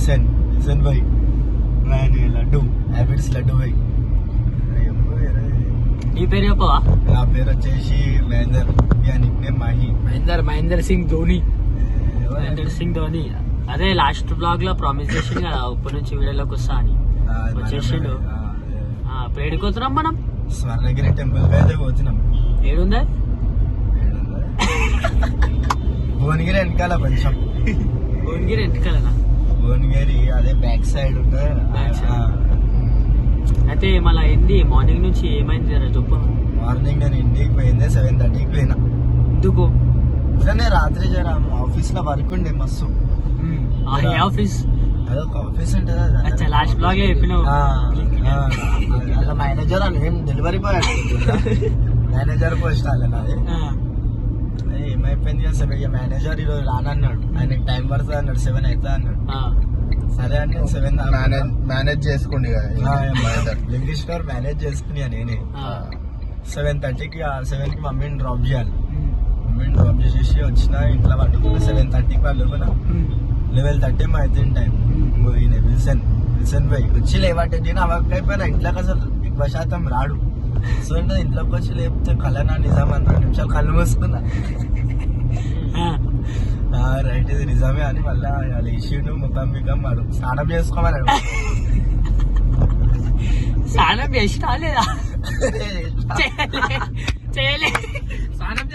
Wilson భాయ్ मैंने Laddu habits Laddu भाई నీ పేరు చెప్పవా? నా పేరు వచ్చేసి మహేందర్, నిక్ నేమ్ మాహి. మహేందర్ సింగ్ ధోని. మహేందర్ సింగ్ ధోని. అదే లాస్ట్ బ్లాగ్ లో ప్రామిస్ చేసిండు కదా ఇప్పటి నుంచి వీడియోలోకి వస్తా అని. వచ్చేసిండు. ఇప్పుడు ఏడుకోతున్నాం మనం? స్వర్ణగిరి టెంపుల్ అయితే పోతున్నాం. ఏడుందా? భువనగిరి వెనకాల కొంచెం. భువనగిరి వెనకాలనా? భువనగిరి అదే బ్యాక్ సైడ్ ఉంటుంది. అయితే మళ్ళీ ఏంది మార్నింగ్ నుంచి ఏమైంది జర చెప్పు. మార్నింగ్ నేను ఇంటికి పోయింది 7:30కి పోయినా. ఎందుకు? ఇట్లనే రాత్రి జర ఆఫీస్ లో వర్క్ ఉండే మస్తు. ఏ ఆఫీస్? అదొక ఆఫీస్ ఉంటుంది. లాస్ట్ బ్లాగ్ చెప్పినావు. అలా మేనేజర్ అని ఏం డెలివరీ బాయ్ మేనేజర్ పోస్ట్ నాది. ఏమైపోయింది అసలు ఇక మేనేజర్ ఈరోజు రానన్నాడు. ఆయనకి టైం పడుతుంది అన్నాడు, 7 అవుతుంది అన్నాడు. సరే అంటే 7 మేనేజ్ చేసుకోండి లింక్ స్టోర్ మేనేజ్ చేసుకుని నేనే 7:30కి 7కి మమ్మీని డ్రాప్ చేయాలి. మమ్మీని డ్రాప్ చేసేసి వచ్చిన ఇంట్లో పట్టుకుని 7:30కి వాళ్ళు 11:30 అవుతుంది టైం. ఈయన విల్సన్ భాయ్ వచ్చి లేవంటే నేను అవక్ అయిపోయినా. ఇంట్లోకి అసలు ఎక్కువ శాతం రాడు. సో అంటే ఇంట్లోకి వచ్చి లేకపోతే కళ్ళనా నిజాం అని 2 నిమిషాలు కళ్ళు మూసుకున్నా. రైట్ ఇది నిజమే అని మళ్ళా లేచిండు. ముఖం వాడు స్నానం చేసుకోమని. స్నానం చేసినా లేదా? చేయలే. స్నానం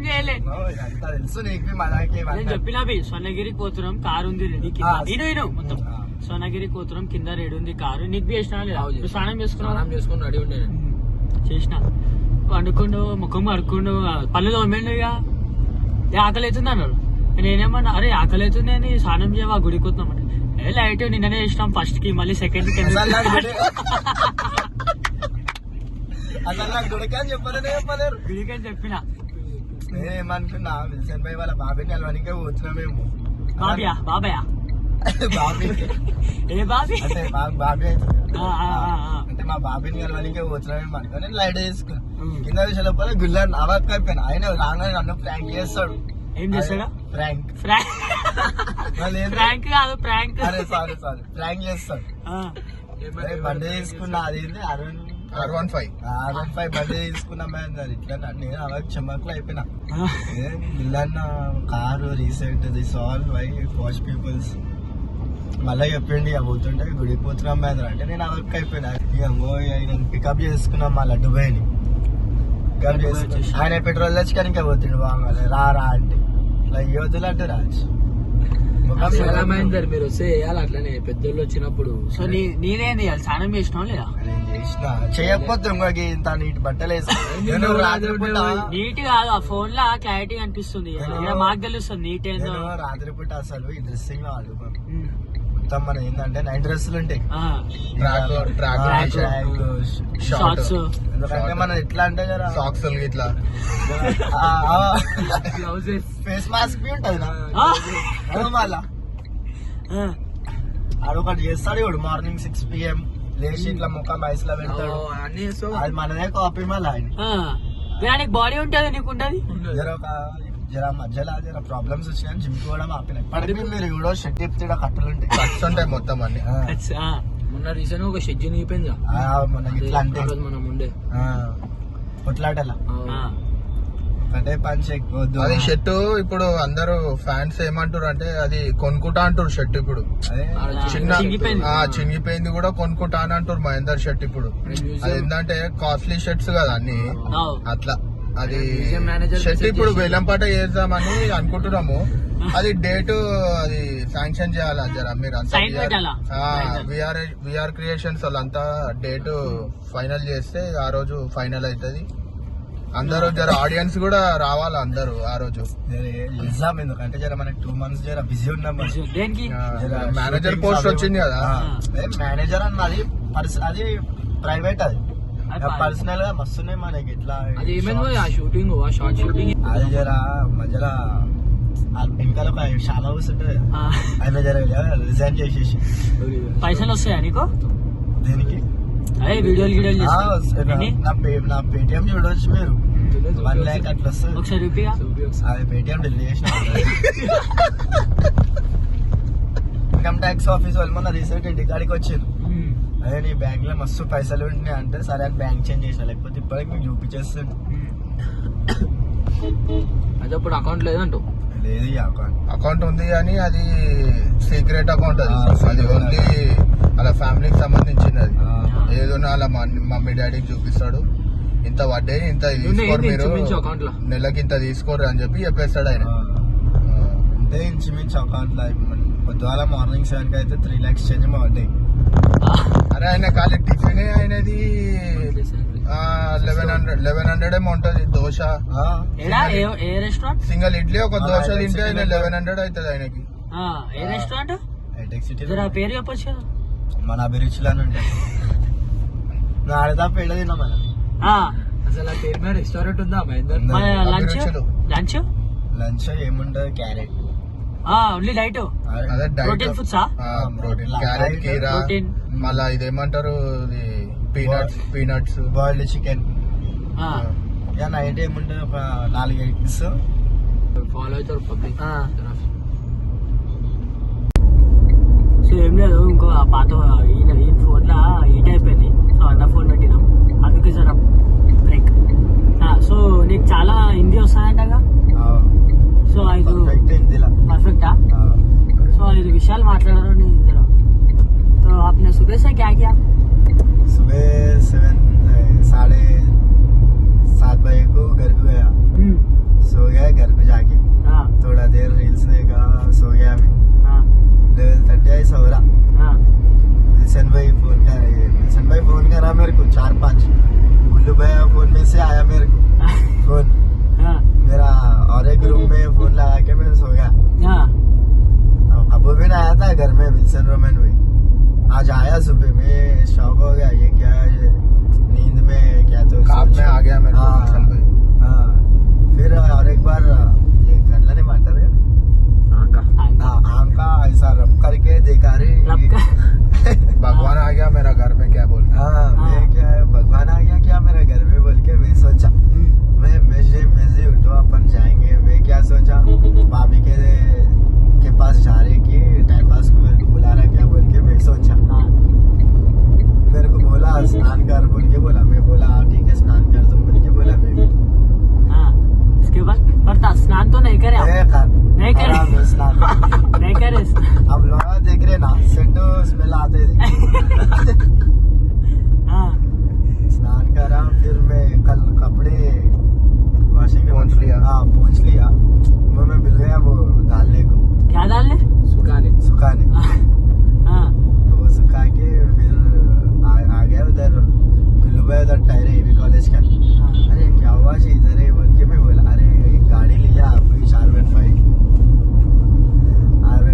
చేయలే. తెలుసు నీకు మనకి. నేను చెప్పినా స్వర్ణగిరి కోతురం కారు ఉంది నేను మొత్తం స్వర్ణగిరి కోతురం కింద రెడీ ఉంది కారు. నీకు చేసినా లేదా? స్నానం చేసుకుని రెడీ ఉండే చేసిన. వండుకుండు ముఖం అడుక్కుండు పళ్ళు తోమెండు. ఇక ఆకలి అవుతుంది అన్నాడు. నేనేమన్నా అరే ఆకలి అవుతుంది అని స్నానం చేయవా గుడికి పోతున్నాం అంటే లైట్ నిన్ననే చేసినాం ఫస్ట్ కి మళ్ళీ సెకండ్ కి గుడికి అని చెప్పిన. నేనేమనుకున్నా విల్సన్ భాయ్ వాళ్ళ బాబీని అలవానికే పోతున్నామేమో. బాబయా బాబీ ఏ బాబీ అంటే బాబీ అంటే మా బాబీని అలవానికే పోతున్నామేమో అనుకో నేను లైట్ చేసుకున్నా. కింద విషయంలో గుళ్ళని అవక్ అయిపోయినా. ఆయన రాగానే నన్ను ప్రాంక్ చేస్తాడు. ఏం చేస్తాడా? ప్రాంక్ ప్రాంక్ కాదు ప్రాంక్. అరే సారీ ప్రాంక్ చేస్తాడు. బండి తీసుకున్నా. అది R15 బండి తీసుకున్నా. ఇట్లా నేను అవకి చెమ్మకులు అయిపోయినా. ఇల్లన్న car recent this all why watch peoples మళ్ళీ చెప్పిండి పోతుంటే గుడికి పోతున్నాం మహేంద్ర అంటే నేను అవకి అయిపోయినా. ఇక పికప్ చేసుకున్నాం మా లడ్డు బాయ్ని. పికప్ చేసుకుని ఆయన పెట్రోల్ తెచ్చి కానీ ఇంకా పోతుండు. బాగా రా అంటే ఇట్లా యోధులు అంటే రాజు మహేందర్ మీరు వస్తే వేయాలి అట్లనే పెద్దోళ్ళు వచ్చినప్పుడు. సో నేనేం చేయాలి? స్నానం చేసినావు లేదా? చేసిన చేయకపోతే ఇంకొక ఇంత నీటి బట్టలు నీట్ కాదు ఆ ఫోన్ లో క్లారిటీ అనిపిస్తుంది. మాకు తెలుస్తుంది నీట్ ఏందో. రాత్రిపూట అసలు ఈ డ్రెస్సింగ్ మొత్తం మన ఏంటంటే నైట్ డ్రెస్సులు ఉంటాయి. షార్ట్స్ ఎందుకంటే మనం ఎట్లా అంటే సాక్స్ ఇట్లా ఫేస్ మాస్క్ బి ఉంటది మళ్ళా అదొకటి చేస్తాడు. ఇప్పుడు మార్నింగ్ 6 PM లేచి ఇట్లా ముఖం ఐస్ లో పెడతాడు. అది మనదే కాపీ మళ్ళీ దానికి బాడీ ఉంటుంది నీకు ఉంటుంది. జర మధ్యలో జర ప్రాబ్లమ్స్ వచ్చినాయని జిమ్ కూడా ఆపినాయి. ఇప్పటికీ మీరు కూడా షెడ్ చెప్తే కట్టలు ఉంటాయి, కట్స్ ఉంటాయి మొత్తం అన్ని. మొన్న రీసెంట్ ఒక షెడ్ అయిపోయింది ఇట్లా అంటే మనం ఉండే కొట్లాటలా ఒకటే పంచ్ ఎక్కువద్దు. అది షర్ట్ ఇప్పుడు అందరూ ఫ్యాన్స్ ఏమంటారు అంటే అది కొనుక్కుంటా అంటారు షర్ట్. ఇప్పుడు చిన్న చినిగిపోయింది కూడా కొనుక్కుంటా అని అంటారు మహేందర్ షర్ట్. ఇప్పుడు అది ఏంటంటే కాస్ట్లీ షర్ట్స్ కదా అన్ని అట్లా. అది షర్ట్ ఇప్పుడు వేలంపాట చేద్దామని అనుకుంటున్నాము. అది డేట్ అది శాంక్షన్ చేయాలి జర మీరు అంతా. విఆర్ క్రియేషన్స్ వాళ్ళంతా డేట్ ఫైనల్ చేస్తే ఆ రోజు ఫైనల్ అవుతుంది. అందరూ జర ఆడియన్స్ కూడా రావాలి అందరూ ఆ రోజు. ఎగ్జామ్ ఎందుకంటే జర మనకి 2 months జర బిజీ ఉన్నాం. మేనేజర్ పోస్ట్ వచ్చింది కదా. మేనేజర్ అన్నది అది ప్రైవేట్. అది పర్సనల్ గా మస్తున్నాయి మనకి. ఇట్లా షూటింగ్ షార్ట్ షూటింగ్ అది జర మధ్యలో వెనకాల ఒక చాలా హౌస్ ఉంటుంది. ఆయన జర రిజైన్ చేసేసి పైసలు వస్తాయా నీకు దేనికి? అదే వీడియోలు నా పేటిఎం చూడవచ్చు మీరు. 1 lakh అట్లా వస్తుంది. ఒకసారి రూపీగా అది పేటిఎం డిలీట్ చేసిన. ఇన్కమ్ ట్యాక్స్ ఆఫీస్ వాళ్ళు మొన్న రీసెంట్ ఇంటికాడికి వచ్చారు. అదే నీ బ్యాంక్ లో మస్తు పైసలు ఉంటున్నాయి అంటే సరే అని బ్యాంక్ చేంజ్ చేసిన, లేకపోతే ఇప్పటికి మీకు చూపించేస్తాను. అయితే ఇప్పుడు అకౌంట్ లేదంటూ లేదు ఈ అకౌంట్. అకౌంట్ ఉంది కానీ అది సీక్రెట్ అకౌంట్, అది secret అది ఓన్లీ అలా ఫ్యామిలీకి సంబంధించింది. అది ఆ. ఏదో అలా మమ్మీ డాడీకి చూపిస్తాడు, ఇంత పడ్డాయి ఇంత తీసుకోరు మీరు అకౌంట్ లో నెలకి ఇంత తీసుకోరు అని చెప్పి చెప్పేస్తాడు ఆయన. అంటే ఇంచుమించు అకౌంట్ లో పొద్దుగాల మార్నింగ్ 7 కి అయితే 3 lakhs చేంజ్ పడ్డాయి. అరే ఆయన ఖాళీ టిఫిన్ అయినది 1100 ఏమో ఉంటది. దోశ ఏ రెస్టారెంట్? సింగిల్ ఇడ్లీ ఒక దోశ తింటే ఆయన 1100 అవుతుంది ఆయనకి. ఏ రెస్టారెంట్? హైటెక్ సిటీ జరా పేరు చెప్పొచ్చు కదా. మన అభిరుచిలోనే ఉంటాయి. నువ్వు ఆడదా పెళ్ళ తిన్నా మన అసలు ఆ పేరు మీద రెస్టారెంట్ ఉందా మహేందర్? ఉందా? లంచ్ అభిరుచులు. లంచ్ లంచ్ ఏముంటది, క్యారెట్. ఓన్లీ డైట్ అదే ప్రోటీన్ డైట్, ఫుడ్సా? ప్రోటీన్, క్యారెట్, కీరా, ప్రోటీన్. మళ్ళా ఇదేమంటారు పీనట్స్. Boiled chicken. ఇక నైట్ ఏముంటది, ఒక 4 eggs. ఫాలో అవుతారు పబ్లిక్. సో ఏం లేదు, ఇంకో పాత ఈయన ఫోన్ లా హీట్ అయిపోయింది. సో అన్న ఫోన్ పెట్టినాం, అందుకే సార్ బ్రేక్. సో నీకు చాలా హిందీ వస్తాయంటగా. సో 5 పర్ఫెక్ట్ హిందీలా. పర్ఫెక్టా? సో 5 విషయాలు మాట్లాడారు నీ దగ్గర. तो आपने सुबह से क्या किया? सुबह 7:30 बजे को घर पे गया, सो गया. घर पे जाके हाँ थोड़ा देर रील्स देखा, सो गया मैं. हाँ लेवल 30 आई सवरा. हाँ विल्सन भाई फोन करा मेरे को 4-5. गुल्लू भैया फोन में से आया मेरे को फोन हाँ मेरा, और एक रूम में फोन लगा के मैं सो गया. हाँ अबू भी आया था घर में, विल्सन रोमन हुई. आज आया सुबह में, शौक हो गया ये क्या है, ये नींद में क्या तो काम में आ गया मेरे को हाँ, विल्सन भाई. हाँ. फिर और एक बार ये गन्ना नहीं मारता रे, आम का ऐसा रब करके देखा रे. रब का- भगवान आ गया मेरा घर में, क्या बोल. हाँ मैं क्या है, भगवान आ गया क्या मेरे घर में बोल के मैं सोचा. मैं से उठो अपन जाएंगे. मैं क्या सोचा, भाभी के पास जा रहे कि टाइम पास को मेरे को बुला रहा क्या बोल के मैं सोचा. हाँ मेरे को बोला स्नान कर बोल के बोला. मैं बोला ठीक है स्नान कर तुम बोल के बोला. मैं भी हाँ इसके बाद पर स्नान तो नहीं करे आप? नहीं करे? आराम से स्नान. नहीं करे अब लोग देख रहे ना, सेंटो स्मेल आते थे. हाँ स्नान करा, फिर मैं कल कपड़े वॉशिंग पोंछ लिया. हाँ पोंछ लिया. मुंह में मिल गया वो डालने को, क्या डालने? सुखाने. सुखाने. हाँ तो वो सुखा के फिर आ गया उधर. गुल्लू भाई उधर टायर एबी कॉलेज का. अरे क्या हुआ जी इधर है बोल के मैं बोला. अरे एक गाड़ी लिया R15.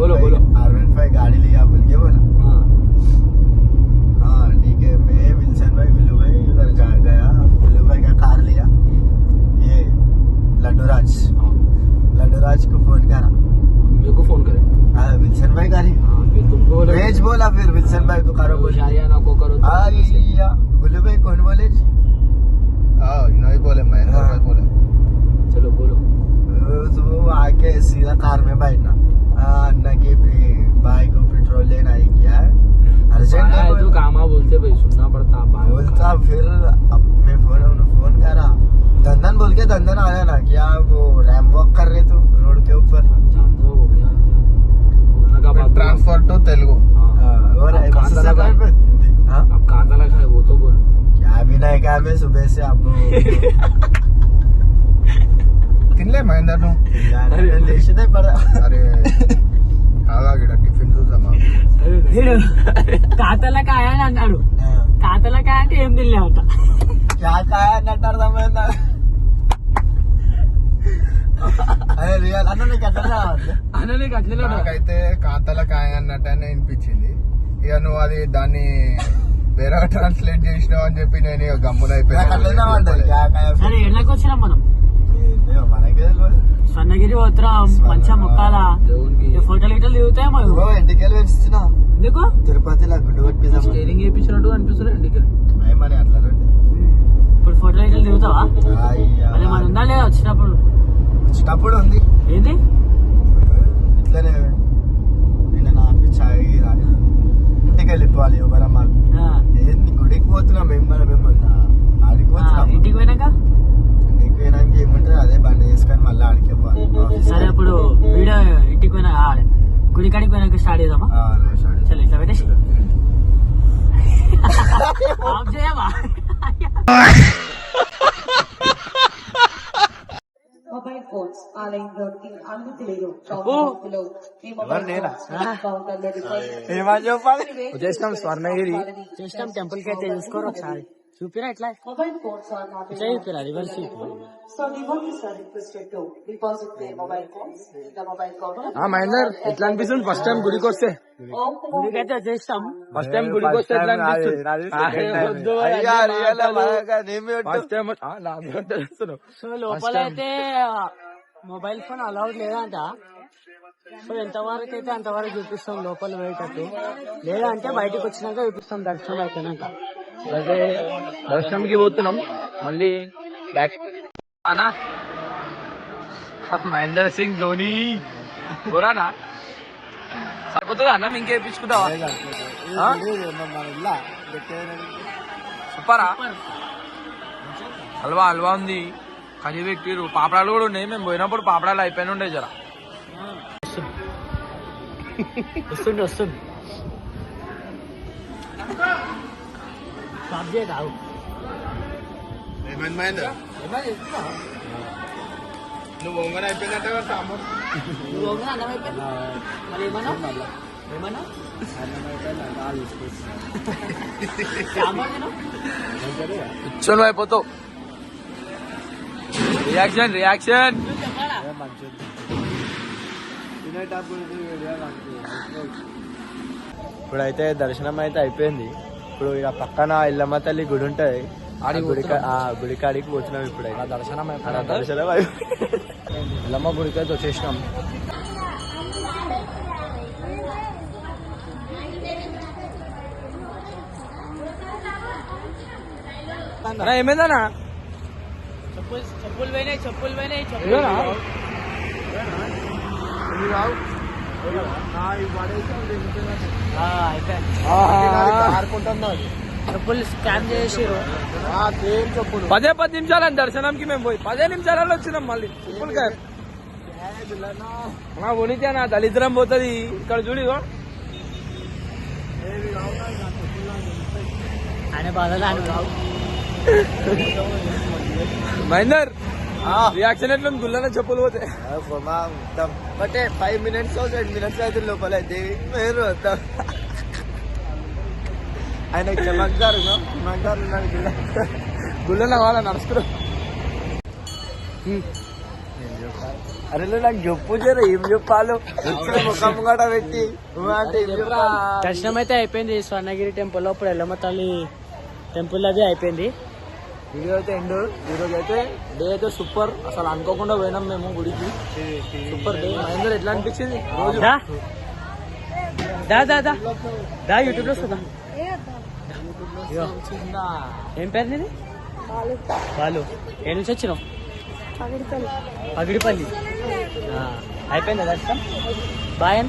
बोलो. R15 गाड़ी लिया बोल के बोला. हाँ हाँ ठीक है. मैं विल्सन भाई गुल्लू भाई उधर गया. गुल्लू भाई का कार लिया. ये लड्डू राज को फोन करा. मेरे को फोन करे. विल्सन भाई का नहीं, हाँ फिर तुमको बोलो वेज बोला. फिर विल्सन भाई को करो बोल. शारियाना को करो. गुल्लू भाई कौन बोले जी? नहीं बोले, महेंद्र भाई बोले. चलो बोलो. तो वो आके सीधा कार में बैठना. अन्ना के भाई को पेट्रोल लेना है क्या है अर्जेंट भाई तो है कामा बोलते भाई, सुनना पड़ता भाई. बोलता. फिर अब मैं फोन करा. दंदन बोल के दंदन आया ना, क्या वो रैम वॉक कर रहे थे रोड के ऊपर. जानते हो गया बोलने का बात. Transfer to Telugu. और अब कहाँ तक आए? हाँ अब कहाँ तक है वो तो बोलो. क्या भी नहीं क्या मैं सुबह से आपको తినలే మహేందర్ నువ్వు. లేచిదే పడా. అరే కాగా గిడ టిఫిన్ చూద్దామా. వీడు కాతలకాయ అని అన్నాడు. కాతలకాయ అంటే ఏం తినలేవట. क्या खाया అన్నట్టు అర్థమైందా? అదే రియల్ అన్న నీకు ఎట్లా రావాలి? అన్న నీకు అట్లనే ఉండదు. నాకైతే కాంతల కాయ అన్నట్టనే వినిపించింది. ఇక నువ్వు అది దాన్ని వేరే ట్రాన్స్లేట్ చేసినావు అని చెప్పి నేను ఇక గమ్మున నాకు అట్లనే ఉంటుంది. क्या खाया సరే ఎళ్ళకి వచ్చినాం మనం. మనకే తెలియదు. స్వర్ణగిరి పోతున్నాం మంచిగా మొక్కాల. దేవునికి ఫోటోలు గిటలు దిగుతాయి మరి. ఇదిగో ఇంటికెళ్ళి వచ్చిన ఎందుకు? తిరుపతిలో గుడ్డు కొట్టిద్దాం. స్టేరింగ్ వేయించినట్టు అనిపిస్తుంది ఇంటికి. మరి అట్లా ఇప్పుడు ఫోటోలు గిటలు దిగుతావా? అదే మన ఉందా లేదా వచ్చినప్పుడు? వచ్చినప్పుడు ఉంది ఏంది? ఇట్లనే నిన్న నాకు చాయ్ గుడికాడికి పోయినాక స్టార్ట్ చేద్దామా? చలో ఇట్లా పెట్టేసి ఆఫ్ చేయవా? మొబైల్ ఫోన్స్ ఆలయంలోకి అనుమతి లేదు. ఏమని చెప్పాలి? వచ్చేసినాం స్వర్ణగిరి. చేసినాం టెంపుల్ కి అయితే చూసుకోరు ఒకసారి చూపిరా ఎట్లా మొబైల్ ఫోన్స్ are not ఇట్లా చూపిరా reverse so the workers are requested to deposit their mobile phones in the mobile counter. Mahender ఎట్లా అనిపిస్తుంది ఫస్ట్ టైం గుడికి వస్తే? All the గుడికి అయితే వచ్చేస్తాం. ఫస్ట్ టైం గుడికి వస్తే ఎట్లా అనిపిస్తుంది? ఫస్ట్ టైం సో లోపల అయితే మొబైల్ ఫోన్ అలౌడ్ లేదంట. సో ఎంతవరకు అయితే అంతవరకు చూపిస్తాం లోపల పోయేటట్టు, లేదంటే బయటకు వచ్చినాక చూపిస్తాం దర్శనం అయిపోయినాక. అయితే దర్శనంకి పోతున్నాం మళ్ళీ బ్యాక్. అన్నా మహేందర్ సింగ్ ధోని గోరానా సరిపోతుందా అన్న? ఇంకేపించుకుంటావా? సూపరా? హల్వా హల్వా ఉంది, కలి పెట్టిరు, పాపడాలు కూడా ఉన్నాయి. మేము పోయినప్పుడు పాపడాలు అయిపోయిన ఉండే జర. వస్తుంది వస్తుంది కావు ఏమైంది మహేందర్? నువ్వు ఒంగని అయిపోయిందంటే సాంబార్ నువ్వు ఒకగా అన్నం అయిపోయింది. మరి ఏమన్నా ఏమన్నా సాంబార్ తిను. కూర్చొని అయిపోతావు. రియాక్షన్ రియాక్షన్ ఇప్పుడైతే దర్శనం అయితే అయిపోయింది. ఇప్పుడు ఇక పక్కన ఇల్లమ్మ తల్లి గుడి ఉంటది, ఆ గుడి కాడికి పోతున్నాం. ఇప్పుడైతే దర్శనం దర్శనం ఎల్లమ్మ గుడికి అయితే వచ్చేసినాం. ఏమైందన్నా? చెప్పులు పోయినాయి చెప్పులు పోయినాయి చెప్పులు స్కాన్ చేసిరు. 10 నిమిషాలు దర్శనంకి మేము పోయి 10 నిమిషాలలో వచ్చినాం. మళ్ళీ చెప్పులు ఉనికి నా దళిద్రం పోతుంది. ఇక్కడ చూడు ఆయన బాధలు మహేందర్ రియాక్షన్ ఎట్లా గుళ్ళన చెప్పులు పోతే? బట్ 5 minutes 10 minutes అయితే లోపల అయితే మీరు వద్దాం. ఆయన చమక్దారు గుళ్ళన వాళ్ళ నడుచుకురు. అరే నాకు చెప్పు జర ఏం చెప్పాలో ముఖం కూడా పెట్టి అంటే దర్శనం అయితే అయిపోయింది స్వర్ణగిరి టెంపుల్ లో. ఇప్పుడు ఎల్లమ్మ తల్లి టెంపుల్ అది అయిపోయింది. వీడియో అయితే ఎండ్. ఈరోజు అయితే డే అయితే సూపర్. అసలు అనుకోకుండా పోయినాం మేము గుడికి. Super day. మహేందర్ ఎట్లా అనిపించింది రోజు? దా యూట్యూబ్ లో వస్తుందా? ఏం పేరు నీది? బాలు. ఏ నుంచి వచ్చినావు? పగిడిపల్లి. అయిపోయిందా దర్శనం? బాయ్.